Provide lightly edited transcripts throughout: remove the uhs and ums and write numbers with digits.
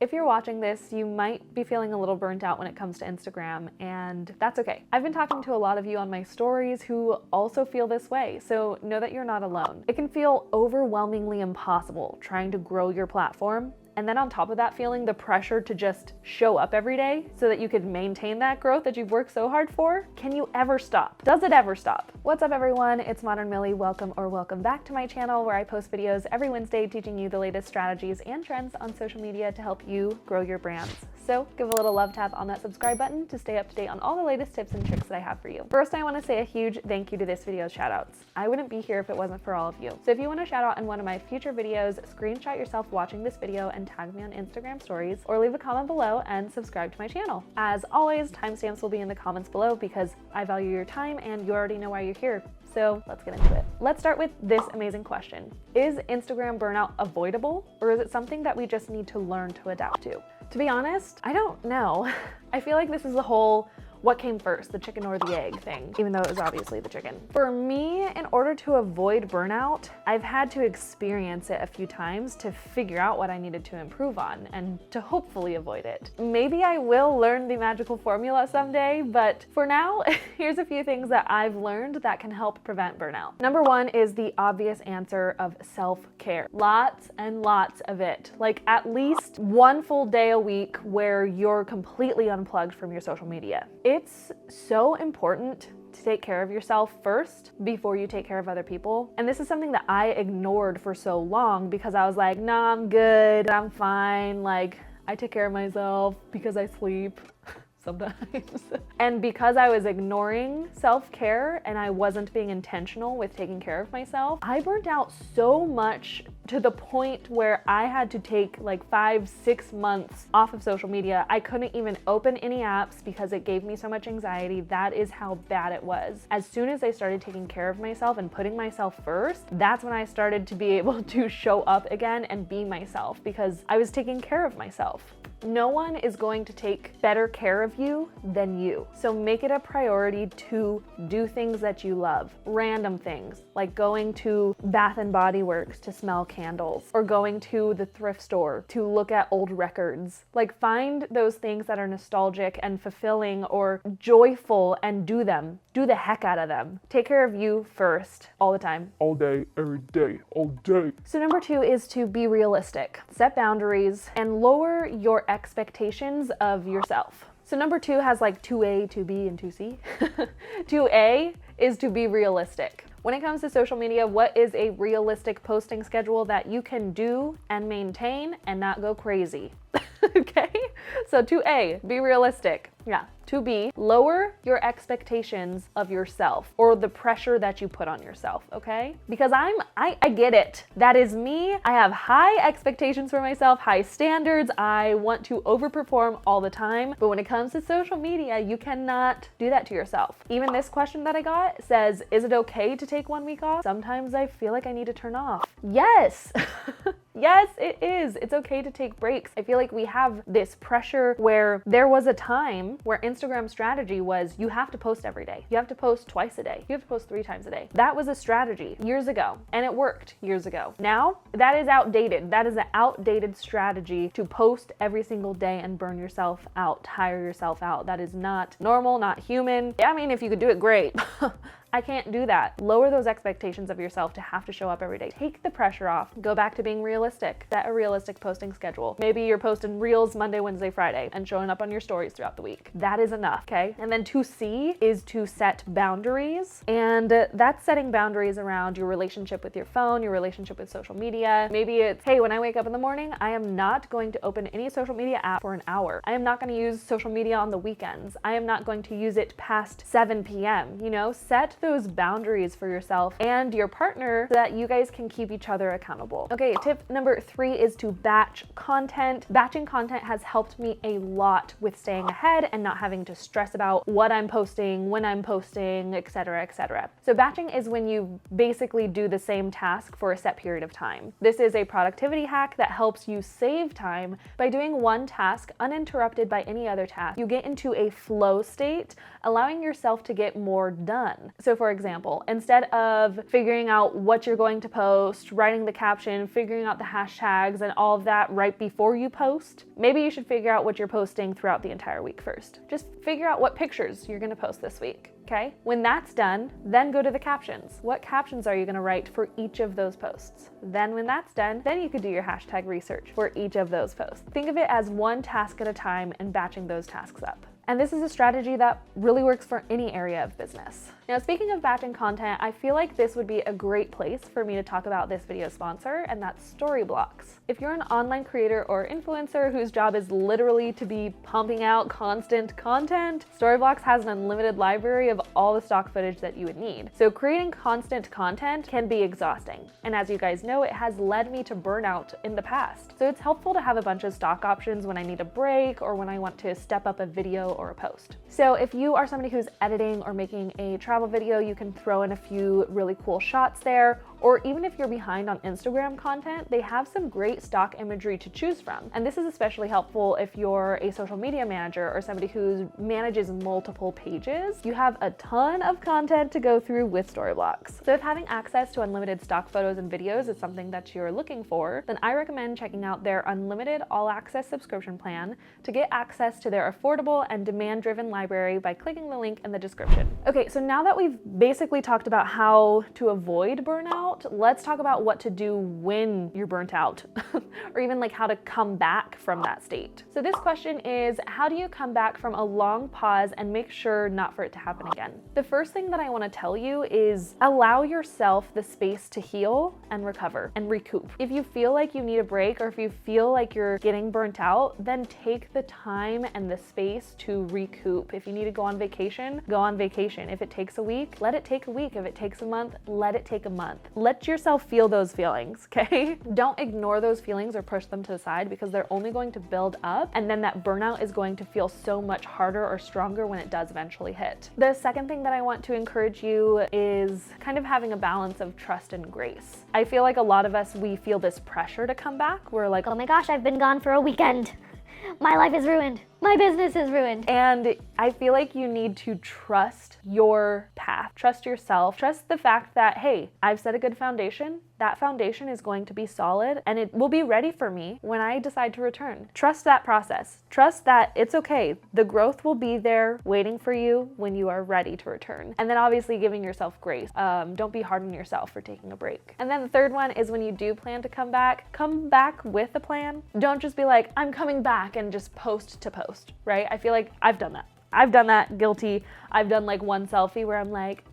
If you're watching this, you might be feeling a little burnt out when it comes to Instagram, and that's okay. I've been talking to a lot of you on my stories who also feel this way, so know that you're not alone. It can feel overwhelmingly impossible trying to grow your platform, and then on top of that, feeling the pressure to just show up every day so that you could maintain that growth that you've worked so hard for. Can you ever stop? Does it ever stop? What's up, everyone? It's Modern Millie. Welcome back to my channel, where I post videos every Wednesday teaching you the latest strategies and trends on social media to help you grow your brands. So give a little love tap on that subscribe button to stay up to date on all the latest tips and tricks that I have for you. First, I want to say a huge thank you to this video's shoutouts. I wouldn't be here if it wasn't for all of you. So if you want to shout out in one of my future videos, screenshot yourself watching this video and tag me on Instagram stories, or leave a comment below and subscribe to my channel. As always, timestamps will be in the comments below because I value your time and you already know why you're here. So let's get into it. Let's start with this amazing question. Is Instagram burnout avoidable, or is it something that we just need to learn to adapt to? To be honest, I don't know. I feel like this is the whole what came first, the chicken or the egg thing, even though it was obviously the chicken. For me, in order to avoid burnout, I've had to experience it a few times to figure out what I needed to improve on and to hopefully avoid it. Maybe I will learn the magical formula someday, but for now, here's a few things that I've learned that can help prevent burnout. Number one is the obvious answer of self-care. Lots and lots of it. Like at least one full day a week where you're completely unplugged from your social media. It's so important to take care of yourself first before you take care of other people. And this is something that I ignored for so long because I was like, nah, I'm good, I'm fine. Like, I take care of myself because I sleep sometimes. And because I was ignoring self-care and I wasn't being intentional with taking care of myself, I burnt out so much to the point where I had to take like 5-6 months off of social media. I couldn't even open any apps because it gave me so much anxiety. That is how bad it was. As soon as I started taking care of myself and putting myself first, that's when I started to be able to show up again and be myself because I was taking care of myself. No one is going to take better care of you than you. So make it a priority to do things that you love. Random things like going to Bath and Body Works to smell candles, or going to the thrift store to look at old records. Like find those things that are nostalgic and fulfilling or joyful and do them. Do the heck out of them. Take care of you first, all the time. All day, every day, all day. So number two is to be realistic. Set boundaries and lower your expectations of yourself. So number two has like 2A, 2B, and 2C. 2A is to be realistic. When it comes to social media, what is a realistic posting schedule that you can do and maintain and not go crazy? Okay, so 2A, be realistic. Yeah. 2B, lower your expectations of yourself or the pressure that you put on yourself, okay? Because I get it. That is me. I have high expectations for myself, high standards. I want to overperform all the time. But when it comes to social media, you cannot do that to yourself. Even this question that I got says, is it okay to take 1 week off? Sometimes I feel like I need to turn off. Yes. Yes, it is. It's okay to take breaks. I feel like we have this pressure where there was a time where Instagram strategy was you have to post every day. You have to post twice a day. You have to post 3 times a day. That was a strategy years ago, and it worked years ago. Now, that is outdated. That is an outdated strategy to post every single day and burn yourself out, tire yourself out. That is not normal, not human. I mean, if you could do it, great. I can't do that. Lower those expectations of yourself to have to show up every day. Take the pressure off. Go back to being realistic. Set a realistic posting schedule. Maybe you're posting reels Monday, Wednesday, Friday and showing up on your stories throughout the week. That is enough, okay? And then 2C is to set boundaries. And that's setting boundaries around your relationship with your phone, your relationship with social media. Maybe it's, hey, when I wake up in the morning, I am not going to open any social media app for an hour. I am not going to use social media on the weekends. I am not going to use it past 7 p.m. You know, set those boundaries for yourself and your partner so that you guys can keep each other accountable. Okay, tip number 3 is to batch content. Batching content has helped me a lot with staying ahead and not having to stress about what I'm posting, when I'm posting, etc., etc. So batching is when you basically do the same task for a set period of time. This is a productivity hack that helps you save time by doing one task uninterrupted by any other task. You get into a flow state, allowing yourself to get more done. So So for example, instead of figuring out what you're going to post, writing the caption, figuring out the hashtags and all of that right before you post, maybe you should figure out what you're posting throughout the entire week first. Just figure out what pictures you're gonna post this week. Okay? When that's done, then go to the captions. What captions are you gonna write for each of those posts? Then when that's done, then you could do your hashtag research for each of those posts. Think of it as one task at a time and batching those tasks up. And this is a strategy that really works for any area of business. Now, speaking of batching content, I feel like this would be a great place for me to talk about this video sponsor, and that's Storyblocks. If you're an online creator or influencer whose job is literally to be pumping out constant content, Storyblocks has an unlimited library of all the stock footage that you would need. So creating constant content can be exhausting. And as you guys know, it has led me to burnout in the past. So it's helpful to have a bunch of stock options when I need a break or when I want to step up a video or a post. So if you are somebody who's editing or making a travel video, you can throw in a few really cool shots there. Or even if you're behind on Instagram content, they have some great stock imagery to choose from. And this is especially helpful if you're a social media manager or somebody who manages multiple pages. You have a ton of content to go through with Storyblocks. So if having access to unlimited stock photos and videos is something that you're looking for, then I recommend checking out their unlimited all-access subscription plan to get access to their affordable and demand-driven library by clicking the link in the description. Okay, so now that we've basically talked about how to avoid burnout, let's talk about what to do when you're burnt out, or even like how to come back from that state. So this question is, how do you come back from a long pause and make sure not for it to happen again? The first thing that I want to tell you is allow yourself the space to heal and recover and recoup. If you feel like you need a break, or if you feel like you're getting burnt out, then take the time and the space to recoup. If you need to go on vacation, go on vacation. If it takes a week, let it take a week. If it takes a month, let it take a month. Let yourself feel those feelings, okay? Don't ignore those feelings or push them to the side, because they're only going to build up, and then that burnout is going to feel so much harder or stronger when it does eventually hit. The second thing that I want to encourage you is kind of having a balance of trust and grace. I feel like a lot of us, we feel this pressure to come back. We're like, oh my gosh, I've been gone for a weekend. My life is ruined. My business is ruined. And I feel like you need to trust your path, trust yourself, trust the fact that, hey, I've set a good foundation. That foundation is going to be solid and it will be ready for me when I decide to return. Trust that process. Trust that it's okay. The growth will be there waiting for you when you are ready to return. And then obviously giving yourself grace. Don't be hard on yourself for taking a break. And then the third one is, when you do plan to come back with a plan. Don't just be like, I'm coming back and just post to post, right? I feel like I've done that. I've done that, guilty. I've done like one selfie where I'm like,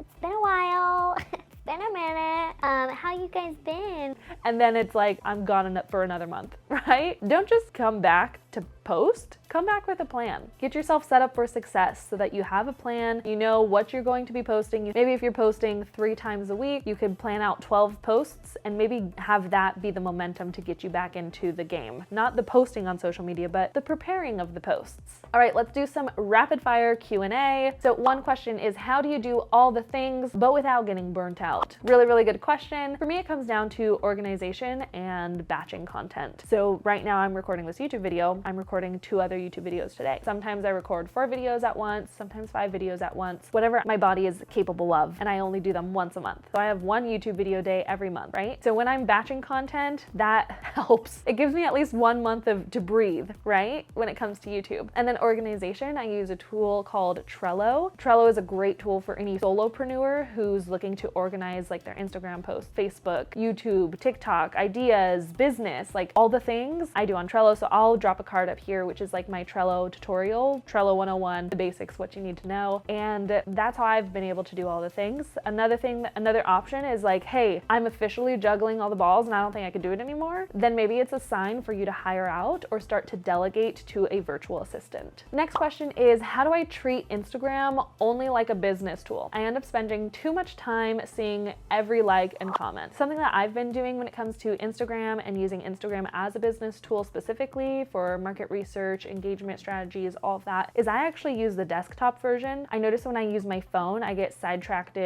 it's been a while. It's been a minute. How you guys been? And then it's like, I'm gone for another month, right? Don't just come back to post. Come back with a plan. Get yourself set up for success so that you have a plan. You know what you're going to be posting. Maybe if you're posting 3 times a week, you could plan out 12 posts and maybe have that be the momentum to get you back into the game. Not the posting on social media, but the preparing of the posts. All right, let's do some rapid fire Q&A. So one question is, how do you do all the things but without getting burnt out? Really, really good question. For me, it comes down to organization and batching content. So right now I'm recording this YouTube video. I'm recording 2 other YouTube videos today. Sometimes I record 4 videos at once, sometimes 5 videos at once, whatever my body is capable of, and I only do them once a month. So I have 1 YouTube video day every month, right? So when I'm batching content, that helps. It gives me at least 1 month to breathe, right? When it comes to YouTube. And then organization, I use a tool called Trello. Trello is a great tool for any solopreneur who's looking to organize like their Instagram posts, Facebook, YouTube, TikTok, ideas, business, like all the things I do on Trello. So I'll drop a card up here, which is like my Trello tutorial, Trello 101, the basics, what you need to know. And that's how I've been able to do all the things. Another option is like, hey, I'm officially juggling all the balls and I don't think I can do it anymore. Then maybe it's a sign for you to hire out or start to delegate to a virtual assistant. Next question is, how do I treat Instagram only like a business tool? I end up spending too much time seeing every like and comment. Something that I've been doing when it comes to Instagram and using Instagram as a business tool specifically for market research, engagement strategies, all of that, is I actually use the desktop version. I notice when I use my phone, I get sidetracked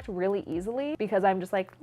really easily because I'm just like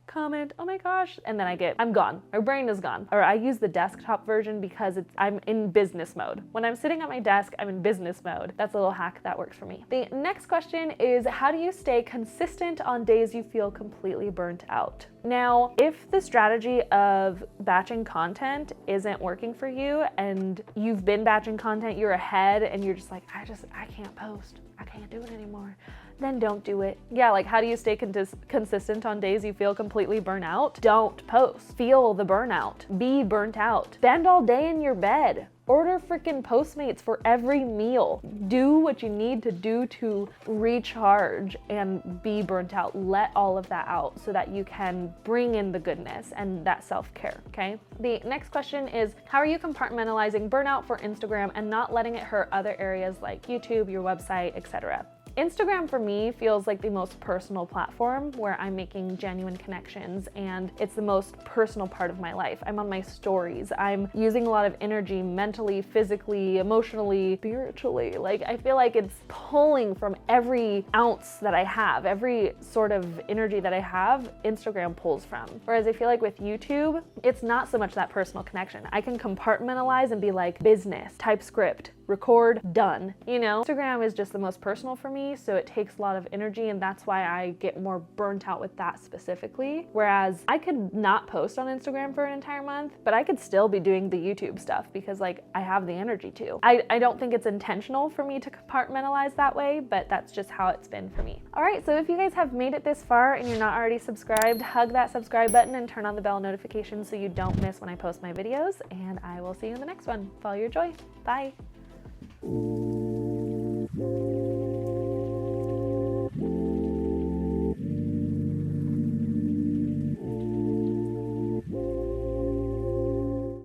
comment, oh my gosh, and then I'm gone. My brain is gone. Or I use the desktop version because I'm in business mode. When I'm sitting at my desk, I'm in business mode. That's a little hack that works for me. The next question is, how do you stay consistent on days you feel completely burnt out? Now, if the strategy of batching content isn't working for you and you've been batching content, you're ahead and you're just like, I can't post. I can't do it anymore. Then don't do it. Yeah, like how do you stay consistent on days you feel completely burnt out? Don't post. Feel the burnout. Be burnt out. Spend all day in your bed. Order freaking Postmates for every meal. Do what you need to do to recharge and be burnt out. Let all of that out so that you can bring in the goodness and that self-care, okay? The next question is, how are you compartmentalizing burnout for Instagram and not letting it hurt other areas like YouTube, your website, etc.? Instagram for me feels like the most personal platform where I'm making genuine connections, and it's the most personal part of my life. I'm on my stories. I'm using a lot of energy mentally, physically, emotionally, spiritually. Like I feel like it's pulling from every ounce that I have, every sort of energy that I have, Instagram pulls from. Whereas I feel like with YouTube, it's not so much that personal connection. I can compartmentalize and be like business, type script, record, done. You know, Instagram is just the most personal for me, so it takes a lot of energy, and that's why I get more burnt out with that specifically. Whereas I could not post on Instagram for an entire month, but I could still be doing the YouTube stuff because like I have the energy to. I don't think it's intentional for me to compartmentalize that way, but that's just how it's been for me. All right, so if you guys have made it this far and you're not already subscribed, hug that subscribe button and turn on the bell notification so you don't miss when I post my videos, and I will see you in the next one. Follow your joy. Bye.